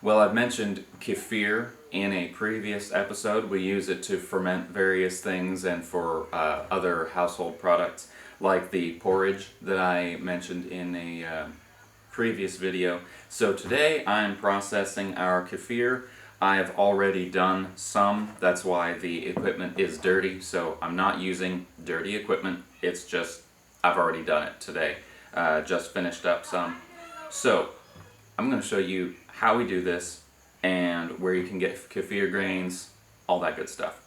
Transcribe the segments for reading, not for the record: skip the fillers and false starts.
Well, I've mentioned kefir in a previous episode. We use it to ferment various things and for other household products, like the porridge that I mentioned in a previous video. So today I'm processing our kefir. I've already done some, that's why the equipment is dirty, so I'm not using dirty equipment, it's just I've already done it today. Just finished up some. So I'm going to show you how we do this and where you can get kefir grains, all that good stuff.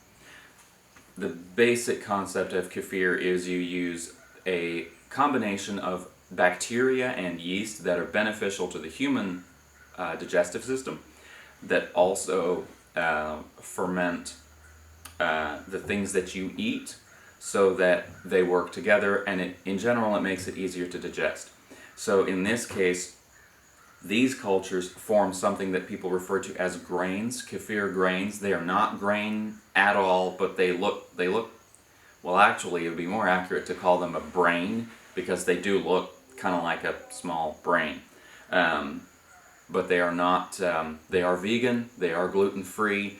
The basic concept of kefir is you use a combination of bacteria and yeast that are beneficial to the human digestive system, that also ferment the things that you eat so that they work together, and in general it makes it easier to digest. So in this case, these cultures form something that people refer to as grains, kefir grains. They are not grain at all, but they look, well, actually it would be more accurate to call them a brain, because they do look kind of like a small brain. But they are not, they are vegan, they are gluten-free.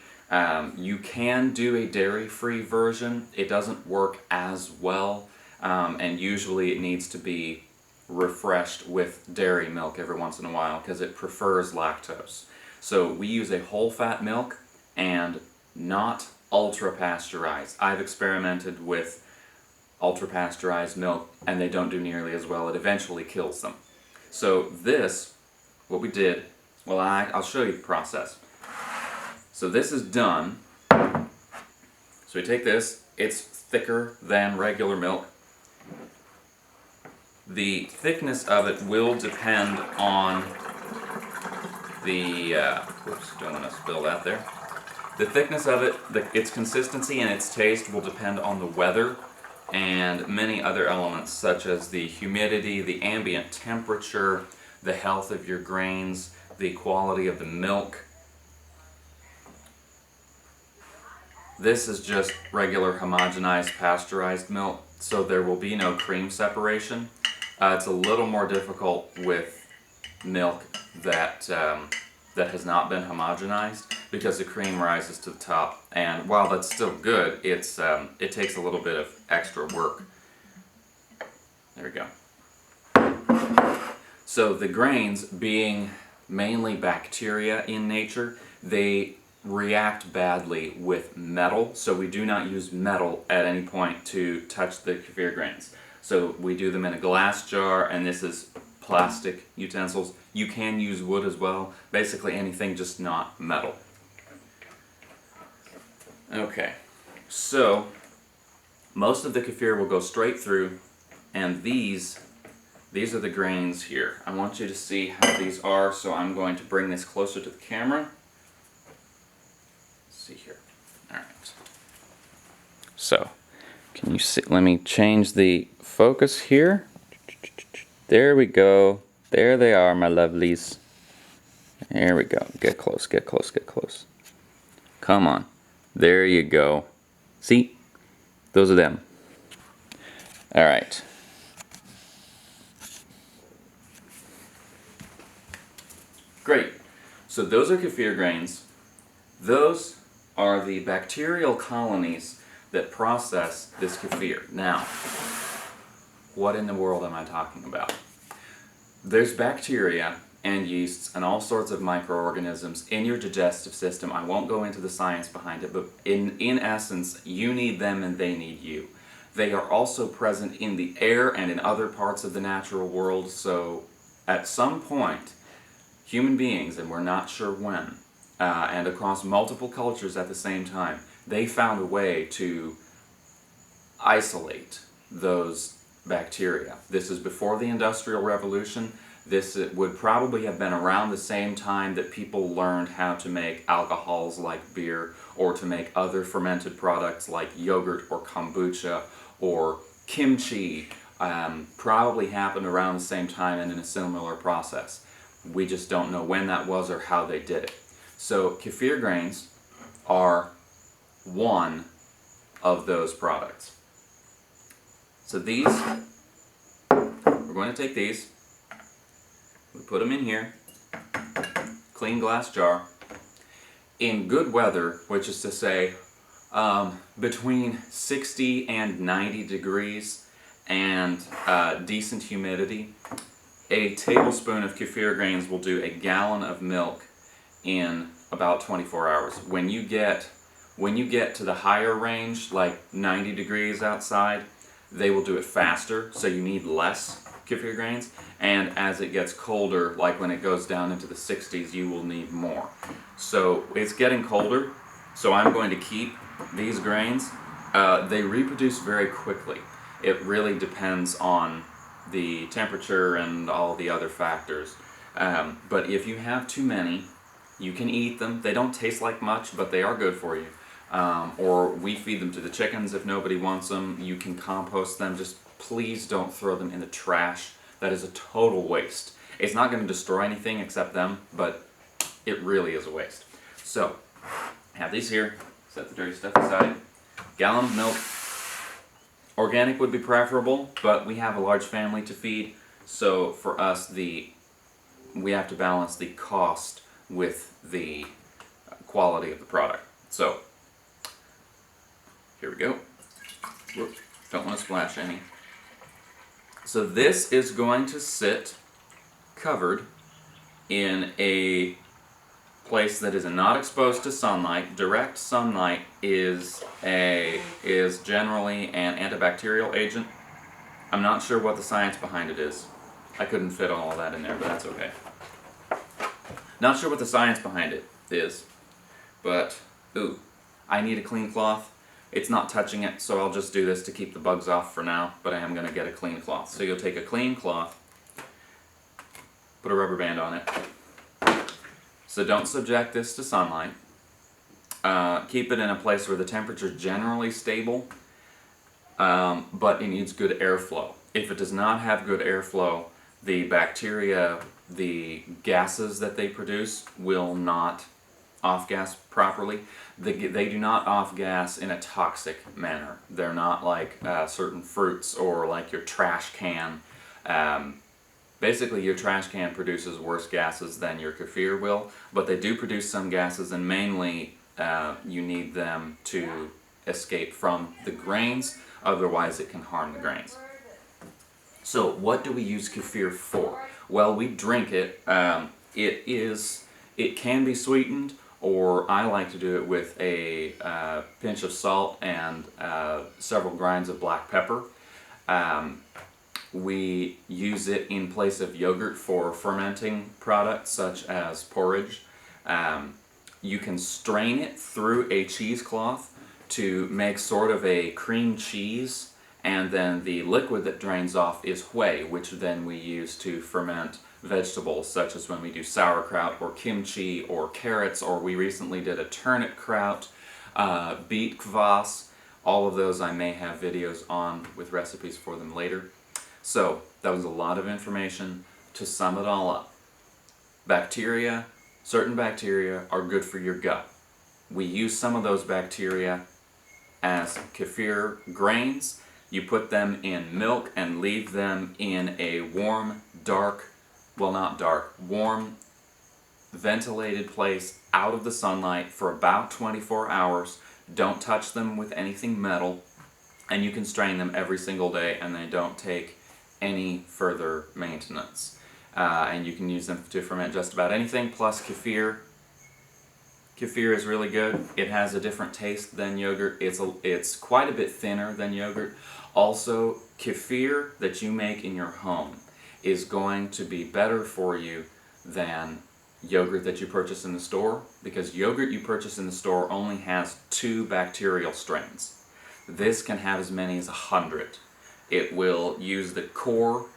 You can do a dairy-free version. It doesn't work as well, and usually it needs to be refreshed with dairy milk every once in a while because it prefers lactose. So we use a whole fat milk and not ultra pasteurized. I've experimented with ultra pasteurized milk and they don't do nearly as well. It eventually kills them. So this, what we did, well, I'll show you the process. So this is done. So we take this, it's thicker than regular milk. The thickness of it will depend on the, whoops, don't want to spill that there. The thickness of it, its consistency and its taste will depend on the weather and many other elements such as the humidity, the ambient temperature, the health of your grains, the quality of the milk. This is just regular homogenized pasteurized milk, so there will be no cream separation. It's a little more difficult with milk that that has not been homogenized because the cream rises to the top, and while that's still good, it takes a little bit of extra work. There we go. So the grains, being mainly bacteria in nature, they react badly with metal, so we do not use metal at any point to touch the kefir grains. So we do them in a glass jar, and this is plastic utensils. You can use wood as well, basically anything, just not metal. Okay, so most of the kefir will go straight through, and these are the grains here. I want you to see how these are, so I'm going to bring this closer to the camera. Let's see here. Alright. So, can you see? Let me change the focus here. There we go. There they are, my lovelies. There we go. Get close, get close, get close. Come on. There you go. See? Those are them. Alright. Great. So those are kefir grains. Those are the bacterial colonies that process this kefir. Now, what in the world am I talking about? There's bacteria and yeasts and all sorts of microorganisms in your digestive system. I won't go into the science behind it, but in essence, you need them and they need you. They are also present in the air and in other parts of the natural world, so at some point, human beings, and we're not sure when, and across multiple cultures at the same time, they found a way to isolate those bacteria. This is before the Industrial Revolution. This would probably have been around the same time that people learned how to make alcohols like beer, or to make other fermented products like yogurt or kombucha or kimchi. Probably happened around the same time and in a similar process. We just don't know when that was or how they did it. So kefir grains are one of those products. So these, we're going to take these, we put them in here, clean glass jar. In good weather, which is to say between 60 and 90 degrees and decent humidity, a tablespoon of kefir grains will do a gallon of milk in about 24 hours. When you get to the higher range, like 90 degrees outside, they will do it faster, so you need less kefir grains. And as it gets colder, like when it goes down into the 60s, you will need more. So it's getting colder, so I'm going to keep these grains. They reproduce very quickly. It really depends on the temperature and all the other factors. But if you have too many, you can eat them. They don't taste like much, but they are good for you. Or we feed them to the chickens if nobody wants them. You can compost them. Just please don't throw them in the trash. That is a total waste. It's not going to destroy anything except them, but it really is a waste. So, have these here. Set the dirty stuff aside. Gallon of milk. Organic would be preferable, but we have a large family to feed, so for us we have to balance the cost with the quality of the product. So, here we go. Whoops, don't want to splash any. So this is going to sit covered in a place that is not exposed to sunlight. Direct sunlight is generally an antibacterial agent. I'm not sure what the science behind it is. I couldn't fit all of that in there, but that's okay. Not sure what the science behind it is, but ooh, I need a clean cloth. It's not touching it, so I'll just do this to keep the bugs off for now, but I am going to get a clean cloth. So you'll take a clean cloth, put a rubber band on it. So don't subject this to sunlight. Keep it in a place where the temperature is generally stable, but it needs good airflow. If it does not have good airflow, the bacteria, the gases that they produce will not off-gas properly. They do not off-gas in a toxic manner. They're not like certain fruits or like your trash can. Basically, your trash can produces worse gases than your kefir will, but they do produce some gases, and mainly you need them to escape from the grains, otherwise it can harm the grains. So what do we use kefir for? Well, we drink it. It can be sweetened, or I like to do it with a pinch of salt and several grinds of black pepper. We use it in place of yogurt for fermenting products such as porridge. You can strain it through a cheesecloth to make sort of a cream cheese, and then the liquid that drains off is whey, which then we use to ferment vegetables such as when we do sauerkraut or kimchi or carrots, or we recently did a turnip kraut, beet kvass. All of those I may have videos on with recipes for them later. So, that was a lot of information. To sum it all up, bacteria, certain bacteria are good for your gut. We use some of those bacteria as kefir grains. You put them in milk and leave them in a warm, warm, ventilated place out of the sunlight for about 24 hours. Don't touch them with anything metal, and you can strain them every single day, and they don't take any further maintenance. And you can use them to ferment just about anything, plus kefir. Kefir is really good. It has a different taste than yogurt. It's quite a bit thinner than yogurt. Also, kefir that you make in your home is going to be better for you than yogurt that you purchase in the store, because yogurt you purchase in the store only has 2 bacterial strains. This can have as many as 100. It will use the core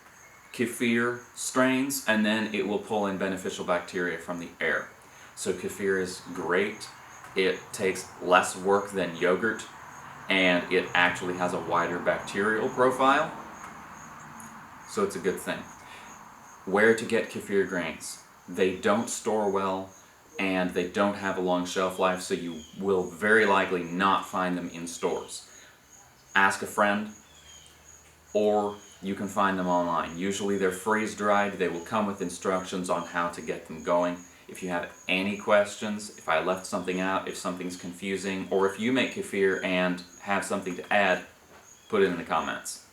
kefir strains, and then it will pull in beneficial bacteria from the air. So kefir is great. It takes less work than yogurt, and it actually has a wider bacterial profile. So it's a good thing. Where to get kefir grains? They don't store well, and they don't have a long shelf life, so you will very likely not find them in stores. Ask a friend, or you can find them online. Usually they're freeze-dried. They will come with instructions on how to get them going. If you have any questions, if I left something out, if something's confusing, or if you make kefir and have something to add, put it in the comments.